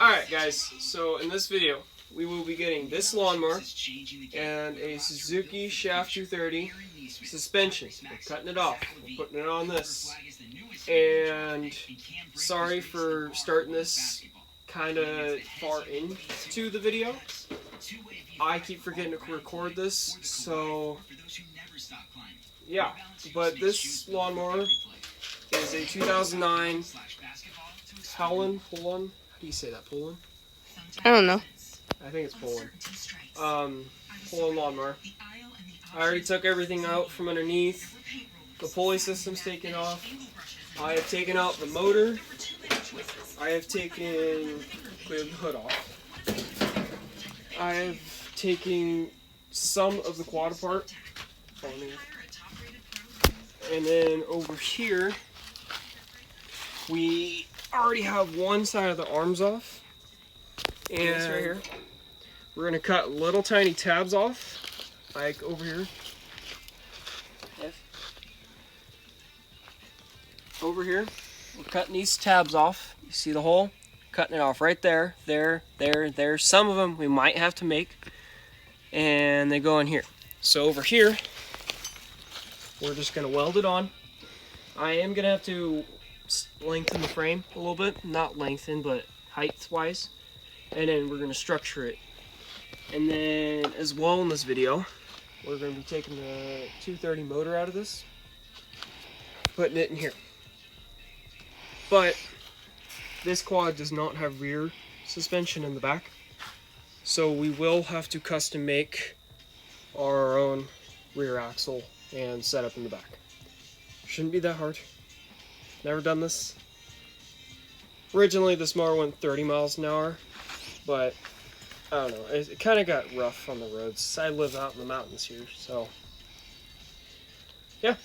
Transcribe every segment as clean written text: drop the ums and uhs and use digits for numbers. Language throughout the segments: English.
Alright guys, so in this video we will be getting this lawnmower and a Suzuki Shaft 230 suspension. We're cutting it off, we're putting it on this. And sorry for starting this kind of far into the video. I keep forgetting to record this, so yeah. But this lawnmower is a 2009 Poland. How do you say that? Poland? I don't know. I think it's Poland. Poland lawnmower. I already took everything out from underneath. The pulley system's taken off. I have taken out the motor. I have taken, cleared the hood off. I have taken some of the quad apart. And then over here, we already have one side of the arms off. And right here, we're going to cut little tiny tabs off, like over here. Over here, we're cutting these tabs off. You see the hole? Cutting it off right there, there. Some of them we might have to make, and they go in here. So over here, we're just going to weld it on. I am going to have to lengthen the frame a little bit. Not lengthen, but height-wise. And then we're going to structure it. And then as well in this video, we're going to be taking the 230 motor out of this, putting it in here. But this quad does not have rear suspension in the back, so we will have to custom make our own rear axle and setup in the back. Shouldn't be that hard. Never done this. Originally this mower went 30 miles an hour, but I don't know, it kind of got rough on the roads. I live out in the mountains here, so yeah.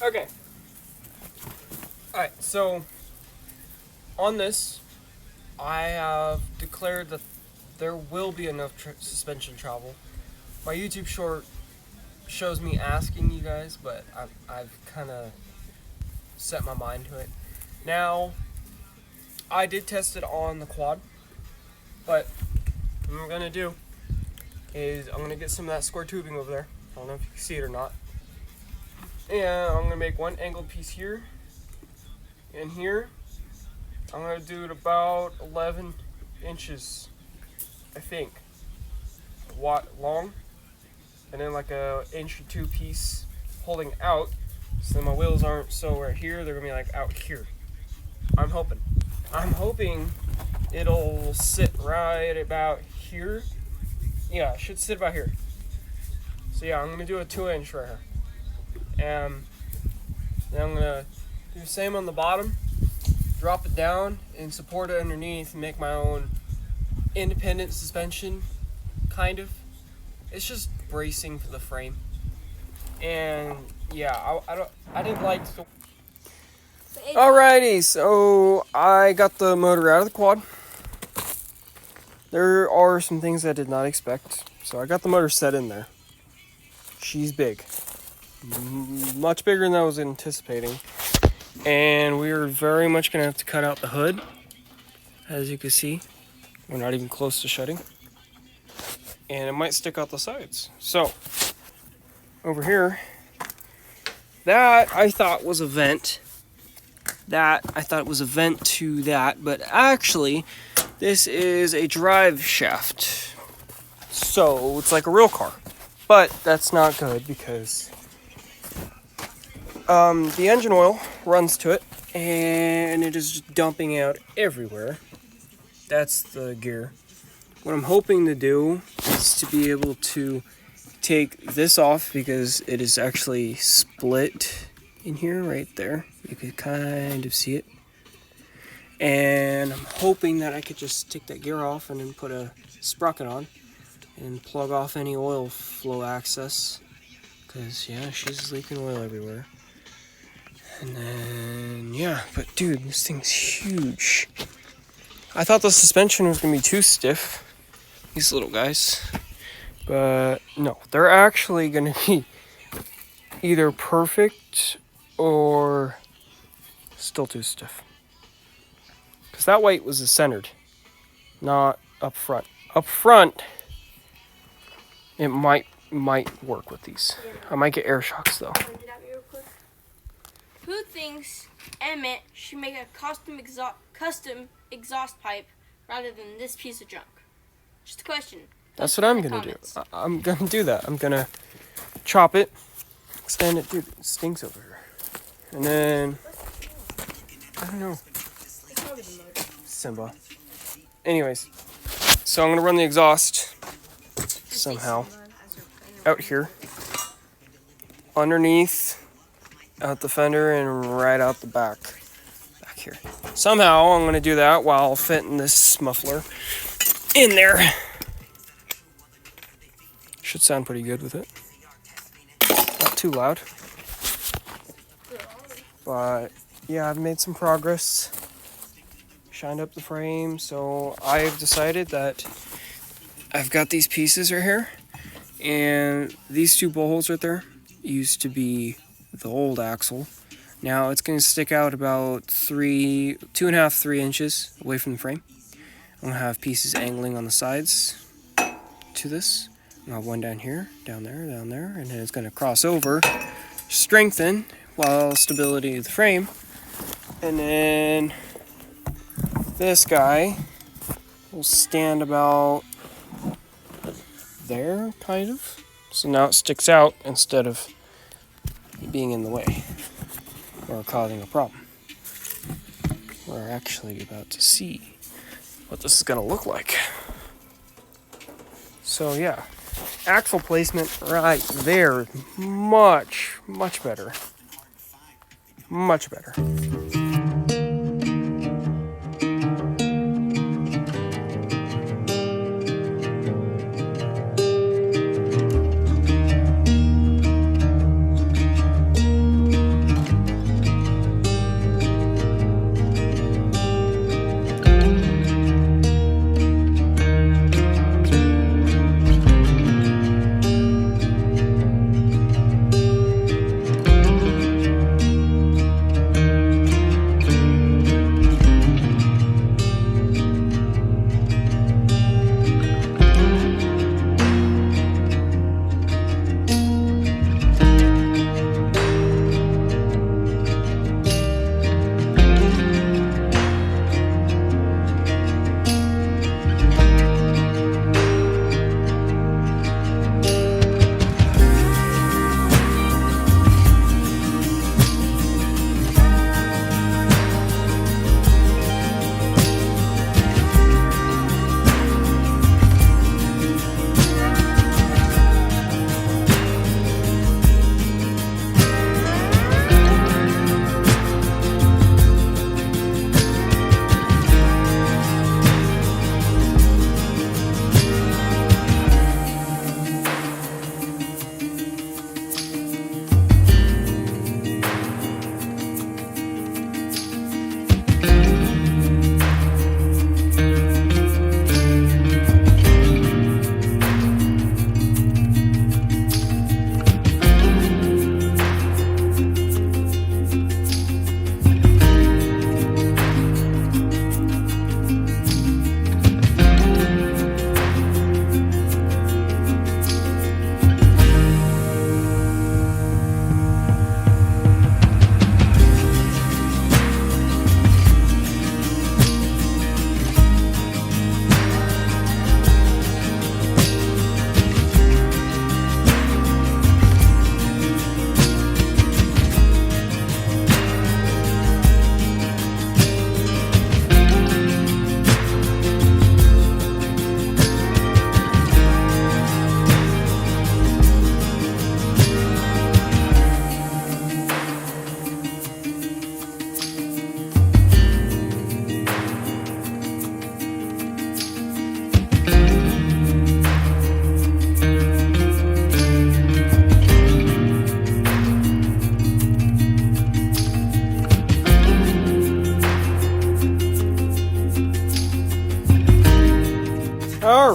Okay. Alright, so on this, I have declared that there will be enough suspension travel. My YouTube short shows me asking you guys, but I've kind of set my mind to it. Now, I did test it on the quad, but what I'm going to do is I'm going to get some of that square tubing over there. I don't know if you can see it or not. And I'm going to make one angled piece here and here. I'm going to do it about 11 inches, I think, long. And then like a inch or two piece holding out. So then my wheels aren't so right here, they're going to be like out here. I'm hoping it'll sit right about here. Yeah, it should sit about here. So yeah, I'm going to do a 2-inch right here. And then I'm going to do the same on the bottom. Drop it down and support it underneath and make my own independent suspension, kind of. It's just bracing for the frame. And yeah, I didn't like the... Alrighty, so I got the motor out of the quad. There are some things I did not expect. So I got the motor set in there. She's big. Much bigger than I was anticipating. And we're very much going to have to cut out the hood. As you can see, we're not even close to shutting. And it might stick out the sides. So, over here, that I thought was a vent. I thought it was a vent to that, but actually, this is a drive shaft. So, it's like a real car. But that's not good because the engine oil runs to it, and it is just dumping out everywhere. That's the gear. What I'm hoping to do is to be able to take this off because it is actually split in here, right there. You could kind of see it. And I'm hoping that I could just take that gear off and then put a sprocket on and plug off any oil flow access. Because, yeah, she's leaking oil everywhere. And then, yeah, but dude, this thing's huge. I thought the suspension was going to be too stiff. These little guys. But no, they're actually going to be either perfect or still too stiff. Because that weight was centered, not up front. Up front, it might work with these. I might get air shocks though. Who thinks Emmett should make a custom exhaust pipe rather than this piece of junk? Just a question. That's what I'm going to do. I'm going to do that. I'm going to chop it, extend it. Dude, it stinks over here. And then, I don't know. Simba. Anyways, so I'm going to run the exhaust somehow out here, underneath, out the fender, and right out the back here. Somehow I'm going to do that while fitting this muffler in there. Should sound pretty good with it. Not too loud. But yeah, I've made some progress. Shined up the frame, so I've decided that I've got these pieces right here, and these two bowl holes right there used to be the old axle. Now it's going to stick out about 2.5, 3 inches away from the frame. I'm going to have pieces angling on the sides to this. I'm going to have one down here, down there, and then it's going to cross over, strengthen while stability of the frame, and then this guy will stand about there, kind of. So now it sticks out instead of being in the way or causing a problem. We're actually about to see what this is going to look like. So yeah, axle placement right there, much better. Much better.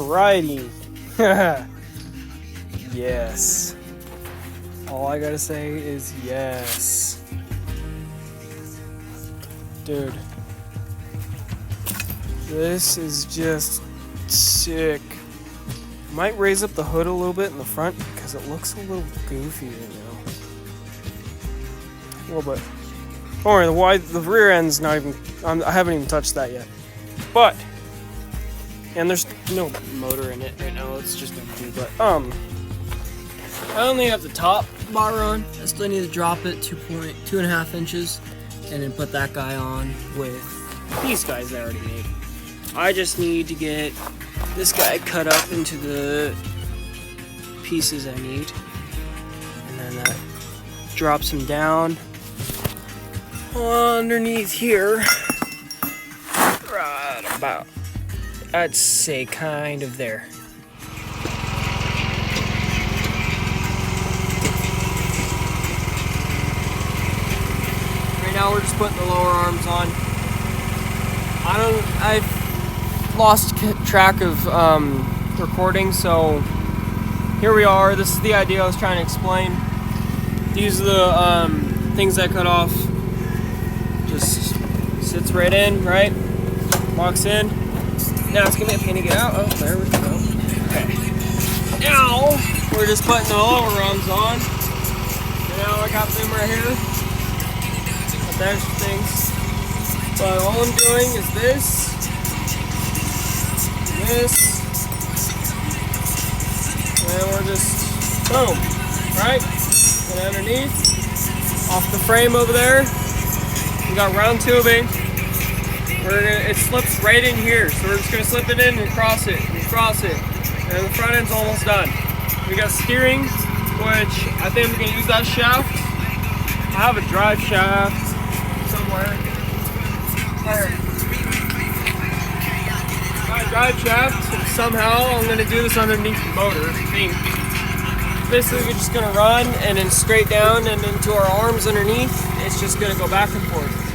Alrighty. Yes. All I gotta say is yes. Dude. This is just sick. Might raise up the hood a little bit in the front because it looks a little goofy right now. A little bit. Don't worry, the rear end's not even, I haven't even touched that yet. But, and there's no motor in it right now, it's just empty, but, I only have the top bar on. I still need to drop it 2.5 inches and then put that guy on with these guys I already made. I just need to get this guy cut up into the pieces I need, and then that drops him down underneath here, right about, I'd say kind of there. Right now we're just putting the lower arms on. I've lost track of recording, so here we are. This is the idea I was trying to explain. These are the things I cut off. Just sits right in, right? Locks in. Now it's gonna be a pain to get out. Oh, there we go. Okay. Now we're just putting the lower arms on. And now I got them right here. But there's the things. But all I'm doing is this, and we're just, boom, right? And underneath, off the frame over there, we got round tubing. It slips right in here, so we're just gonna slip it in and cross it, and the front end's almost done. We got steering, which I think I'm gonna use that shaft. I have a drive shaft somewhere. My drive shaft, somehow I'm going to do this underneath the motor, I think. Basically we're just going to run and then straight down and into our arms underneath. It's just going to go back and forth.